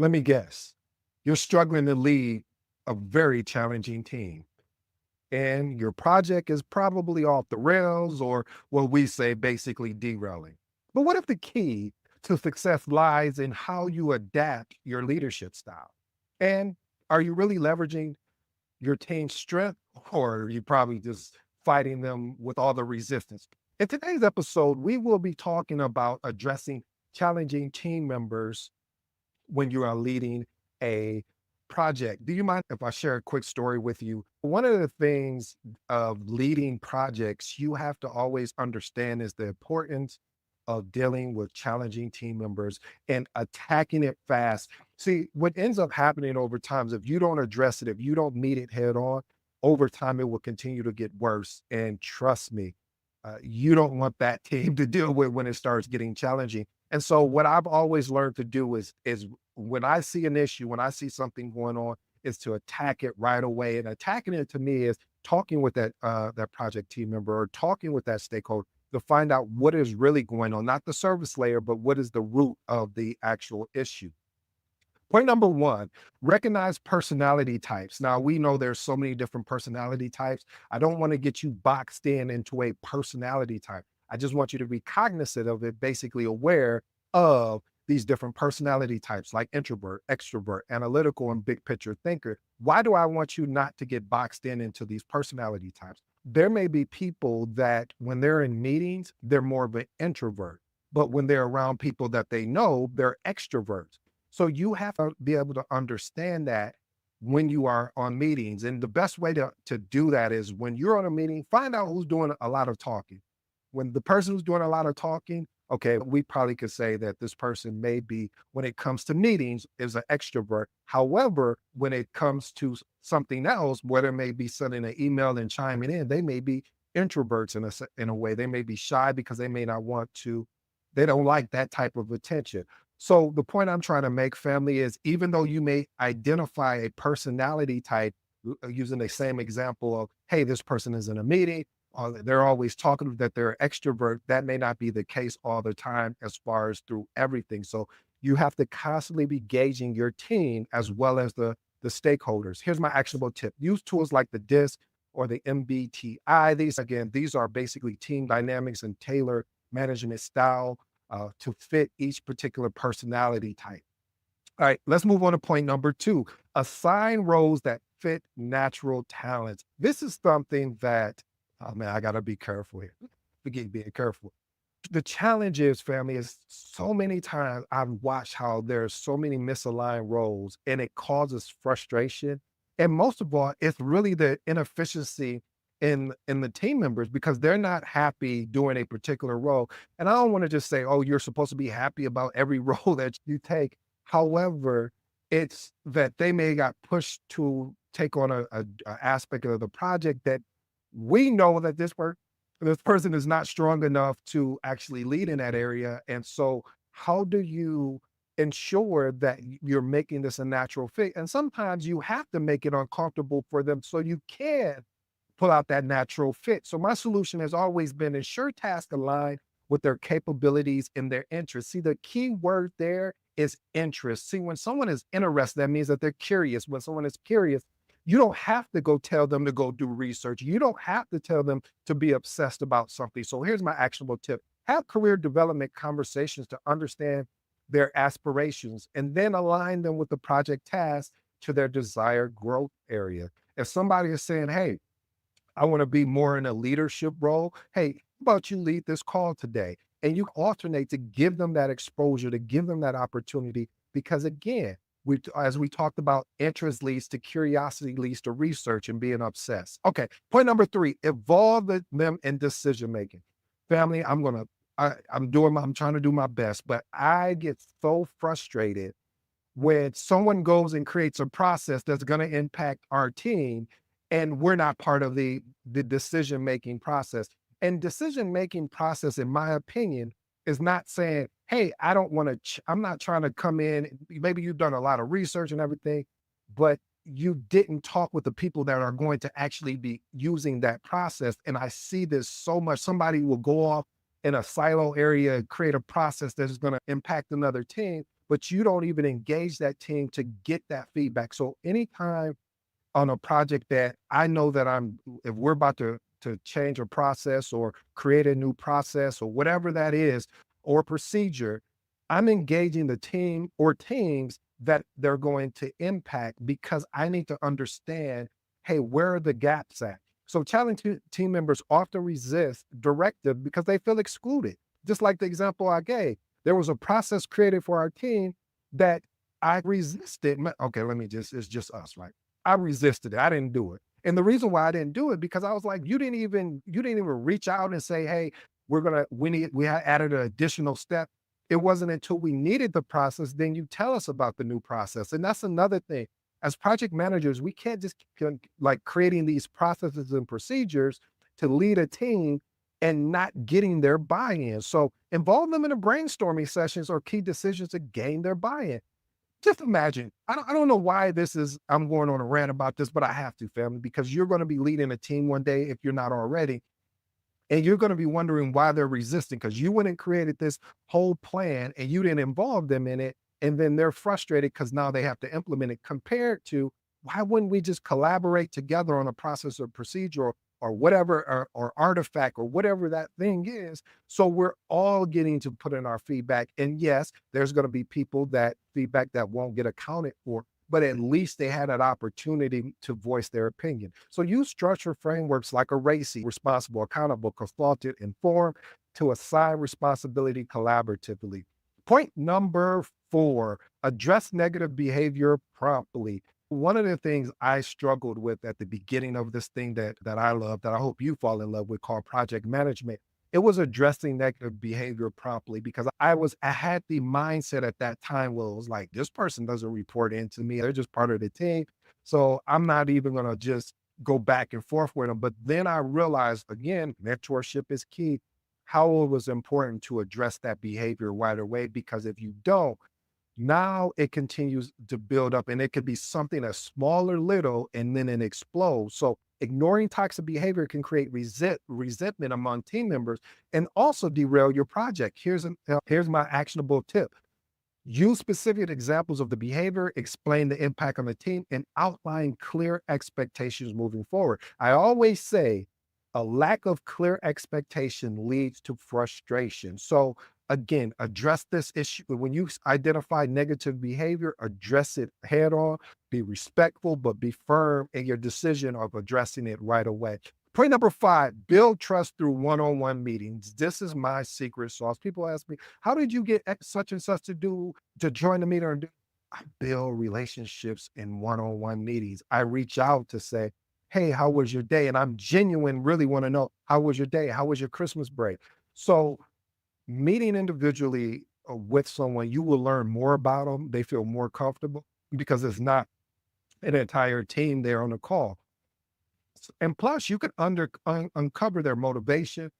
Let me guess. You're struggling to lead a very challenging team, and your project is probably off the rails or what we say basically derailing. But what if the key to success lies in how you adapt your leadership style? And are you really leveraging your team's strength, or are you probably just fighting them with all the resistance? In today's episode, we will be talking about addressing challenging team members when you are leading a project. Do you mind if I share a quick story with you? One of the things of leading projects you have to always understand is the importance of dealing with challenging team members and attacking it fast. See, what ends up happening over time is if you don't address it, if you don't meet it head on, over time it will continue to get worse. And trust me, you don't want that team to deal with when it starts getting challenging. And so what I've always learned to do is when I see an issue, when I see something going on, is to attack it right away. And attacking it to me is talking with that project team member or talking with that stakeholder to find out what is really going on, not the service layer, but what is the root of the actual issue. Point number one, recognize personality types. Now, we know there's so many different personality types. I don't want to get you boxed in into a personality type. I just want you to be cognizant of it, basically aware of these different personality types like introvert, extrovert, analytical, and big picture thinker. Why do I want you not to get boxed in into these personality types? There may be people that when they're in meetings, they're more of an introvert, but when they're around people that they know, they're extroverts. So you have to be able to understand that when you are on meetings. And the best way to do that is when you're on a meeting, find out who's doing a lot of talking. When the person who's doing a lot of talking, okay, we probably could say that this person may be, when it comes to meetings, is an extrovert. However, when it comes to something else, whether it may be sending an email and chiming in, they may be introverts in a way. They may be shy because they may not want to, they don't like that type of attention. So the point I'm trying to make, family, is even though you may identify a personality type using the same example of, hey, this person is in a meeting, they're always talking that they're extrovert. That may not be the case all the time as far as through everything. So you have to constantly be gauging your team as well as the stakeholders. Here's my actionable tip. Use tools like the DISC or the MBTI. These are basically team dynamics and tailor management style to fit each particular personality type. All right, let's move on to point number two. Assign roles that fit natural talents. This is something that, oh man, I got to be careful here. Forget being careful. The challenge is, family, is so many times I've watched how there's so many misaligned roles and it causes frustration. And most of all, it's really the inefficiency in the team members because they're not happy doing a particular role. And I don't want to just say, oh, you're supposed to be happy about every role that you take. However, it's that they may got pushed to take on a aspect of the project that we know that this person is not strong enough to actually lead in that area. And so how do you ensure that you're making this a natural fit? And sometimes you have to make it uncomfortable for them so you can pull out that natural fit. So my solution has always been ensure task align with their capabilities and their interests. See, the key word there is interest. See, when someone is interested, that means that they're curious. When someone is curious, you don't have to go tell them to go do research. You don't have to tell them to be obsessed about something. So here's my actionable tip. Have career development conversations to understand their aspirations and then align them with the project task to their desired growth area. If somebody is saying, hey, I want to be more in a leadership role. Hey, how about you lead this call today? And you alternate to give them that exposure, to give them that opportunity. Because again, as we talked about, interest leads to curiosity, leads to research and being obsessed. Okay, point number three: involve them in decision making. Family, I'm trying to do my best, but I get so frustrated when someone goes and creates a process that's going to impact our team and we're not part of the decision making process. And decision making process, in my opinion, is not saying, hey, I don't want to I'm not trying to come in, maybe you've done a lot of research and everything, but you didn't talk with the people that are going to actually be using that process. And I see this so much. Somebody will go off in a silo area and create a process that is going to impact another team, but you don't even engage that team to get that feedback. So anytime on a project that I know that if we're about to change a process or create a new process or whatever that is, or procedure, I'm engaging the team or teams that they're going to impact because I need to understand, hey, where are the gaps at? So challenging team members often resist directive because they feel excluded. Just like the example I gave, there was a process created for our team that I resisted. Okay, it's just us, right? I resisted it. I didn't do it. And the reason why I didn't do it because I was like, you didn't even reach out and say, hey, we had added an additional step. It wasn't until we needed the process, then you tell us about the new process. And that's another thing. As project managers, we can't just like creating these processes and procedures to lead a team and not getting their buy-in. So involve them in the brainstorming sessions or key decisions to gain their buy-in. Just imagine. I don't know why I'm going on a rant about this, but I have to, family, because you're going to be leading a team one day if you're not already. And you're going to be wondering why they're resisting because you went and created this whole plan and you didn't involve them in it. And then they're frustrated because now they have to implement it compared to why wouldn't we just collaborate together on a process or procedure or whatever, or artifact or whatever that thing is. So we're all getting to put in our feedback. And yes, there's going to be people that feedback that won't get accounted for, but at least they had an opportunity to voice their opinion. So use structure frameworks like a RACI, responsible, accountable, consulted, informed, to assign responsibility collaboratively. Point number 4, address negative behavior promptly. One of the things I struggled with at the beginning of this thing that I love, that I hope you fall in love with, called project management, it was addressing negative behavior promptly because I had the mindset at that time where it was like, this person doesn't report into me. They're just part of the team. So I'm not even gonna just go back and forth with them. But then I realized again, mentorship is key. How it was important to address that behavior right away, because if you don't, now it continues to build up and it could be something as small or little and then it explodes. So ignoring toxic behavior can create resentment among team members and also derail your project. Here's my actionable tip. Use specific examples of the behavior, explain the impact on the team, and outline clear expectations moving forward. I always say a lack of clear expectation leads to frustration. So, again, address this issue. When you identify negative behavior, address it head on, be respectful, but be firm in your decision of addressing it right away. Point number 5, build trust through one-on-one meetings. This is my secret sauce. People ask me, how did you get such and such to join the meeting? I build relationships in one-on-one meetings. I reach out to say, hey, how was your day? And I'm genuine, really want to know, how was your day? How was your Christmas break? So meeting individually with someone, you will learn more about them. They feel more comfortable because it's not an entire team there on the call. And plus, you can uncover their motivation,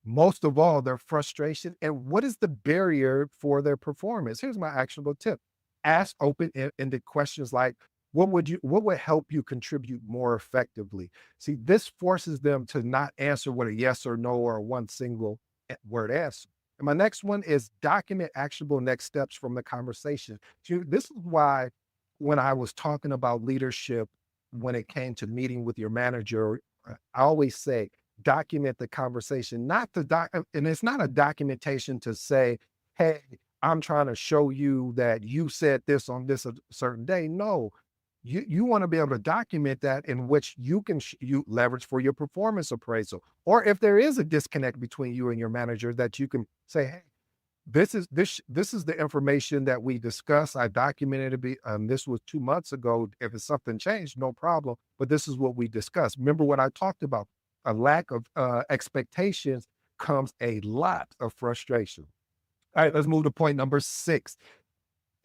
most of all, their frustration, and what is the barrier for their performance. Here's my actionable tip. Ask open-ended questions like, what would help you contribute more effectively? See, this forces them to not answer with a yes or no or one single word answer. And my next one is document actionable next steps from the conversation. This is why when I was talking about leadership, when it came to meeting with your manager, I always say, document the conversation, not the and it's not a documentation to say, hey, I'm trying to show you that you said this on this a certain day. No, you want to be able to document that in which you can you leverage for your performance appraisal. Or if there is a disconnect between you and your manager, that you can say, hey, this is the information that we discussed. I documented it. This was 2 months ago. If it's something changed, no problem. But this is what we discussed. Remember what I talked about? A lack of expectations comes a lot of frustration. All right, let's move to point number 6.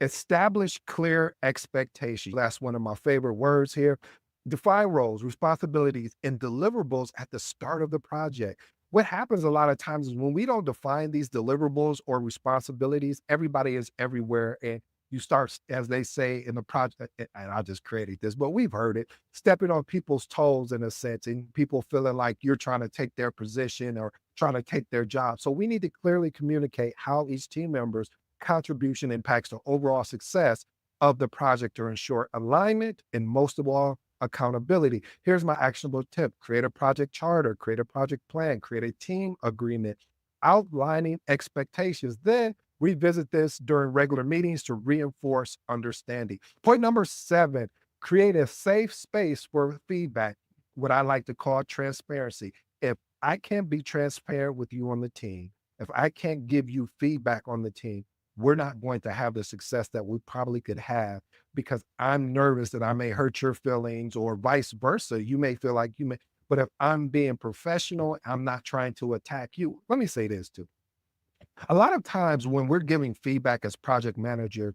Establish clear expectations. That's one of my favorite words here. Define roles, responsibilities, and deliverables at the start of the project. What happens a lot of times is when we don't define these deliverables or responsibilities, everybody is everywhere. And you start, as they say in the project, and I just created this, but we've heard it, stepping on people's toes in a sense, and people feeling like you're trying to take their position or trying to take their job. So we need to clearly communicate how each team members contribution impacts the overall success of the project to ensure alignment and, most of all, accountability. Here's my actionable tip: create a project charter, create a project plan, create a team agreement outlining expectations. Then revisit this during regular meetings to reinforce understanding. Point number 7, create a safe space for feedback, what I like to call transparency. If I can't be transparent with you on the team, if I can't give you feedback on the team, we're not going to have the success that we probably could have, because I'm nervous that I may hurt your feelings, or vice versa. You may feel like you may, but if I'm being professional, I'm not trying to attack you. Let me say this too. A lot of times when we're giving feedback as project manager,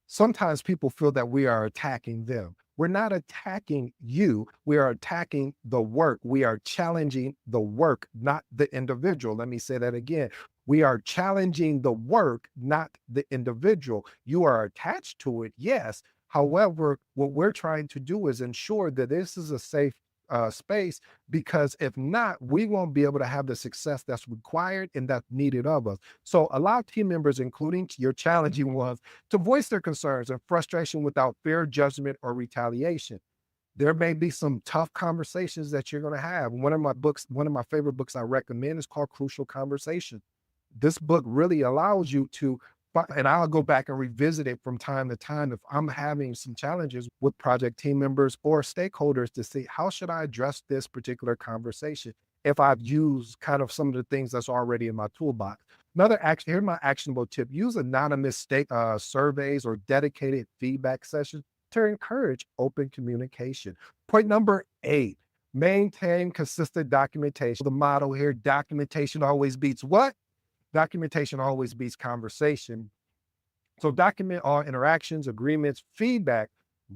sometimes people feel that we are attacking them. We're not attacking you. We are attacking the work. We are challenging the work, not the individual. Let me say that again. We are challenging the work, not the individual. You are attached to it, yes. However, what we're trying to do is ensure that this is a safe space, because if not, we won't be able to have the success that's required and that's needed of us. So allow team members, including your challenging ones, to voice their concerns and frustration without fear, judgment, or retaliation. There may be some tough conversations that you're going to have. One of my favorite books I recommend is called Crucial Conversation. This book really allows you to, and I'll go back and revisit it from time to time if I'm having some challenges with project team members or stakeholders, to see how should I address this particular conversation if I've used kind of some of the things that's already in my toolbox. Another action, here's my actionable tip: use anonymous surveys or dedicated feedback sessions to encourage open communication. Point number 8, maintain consistent documentation. The motto here: documentation always beats what? Documentation always beats conversation. So document all interactions, agreements, feedback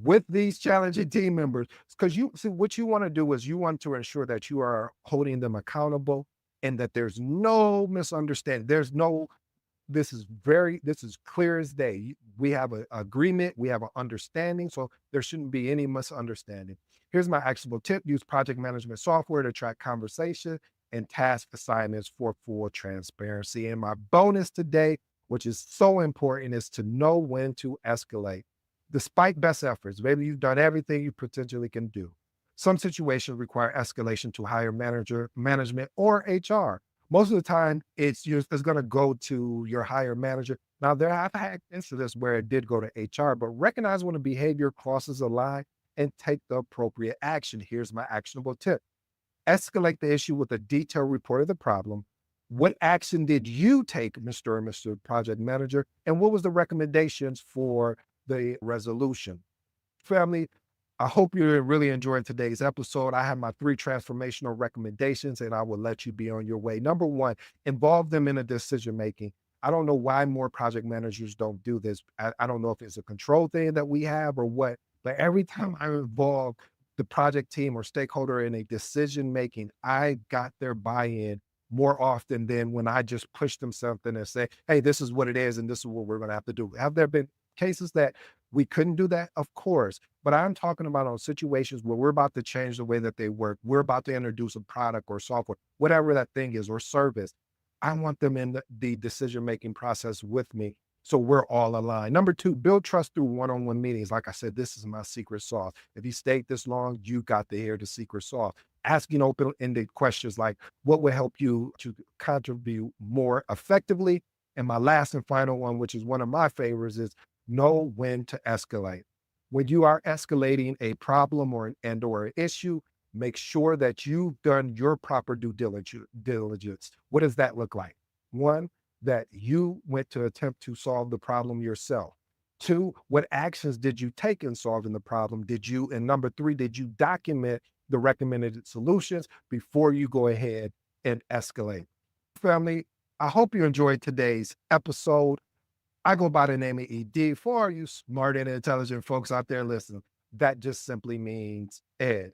with these challenging team members. Because you see, what you want to do is you want to ensure that you are holding them accountable and that there's no misunderstanding. This is clear as day. We have an agreement, we have an understanding, so there shouldn't be any misunderstanding. Here's my actionable tip: use project management software to track conversation and task assignments for full transparency. And my bonus today, which is so important, is to know when to escalate. Despite best efforts, maybe you've done everything you potentially can do, some situations require escalation to higher management, or HR. Most of the time, it's going to go to your higher manager. Now, I've had incidents where it did go to HR, but recognize when a behavior crosses a line and take the appropriate action. Here's my actionable tip: escalate the issue with a detailed report of the problem. What action did you take, Mr. or Mr. Project Manager? And what was the recommendations for the resolution? Family, I hope you're really enjoying today's episode. I have my 3 transformational recommendations, and I will let you be on your way. Number 1, involve them in a decision making. I don't know why more project managers don't do this. I don't know if it's a control thing that we have or what, but every time I involve the project team or stakeholder in a decision making, I got their buy-in more often than when I just push them something and say, hey, this is what it is, and this is what we're going to have to do. Have there been cases that we couldn't do that? Of course. But I'm talking about on situations where we're about to change the way that they work. We're about to introduce a product or software, whatever that thing is, or service. I want them in the decision-making process with me, so we're all aligned. Number 2, build trust through one-on-one meetings. Like I said, this is my secret sauce. If you stayed this long, you got to hear the secret sauce. Asking open-ended questions like, what will help you to contribute more effectively? And my last and final one, which is one of my favorites, is know when to escalate. When you are escalating a problem or an issue, make sure that you've done your proper due diligence. What does that look like? 1, that you went to attempt to solve the problem yourself. 2, what actions did you take in solving the problem? And number 3, did you document the recommended solutions before you go ahead and escalate? Family, I hope you enjoyed today's episode. I go by the name of ED. For you smart and intelligent folks out there listening, that just simply means Ed.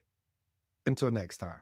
Until next time.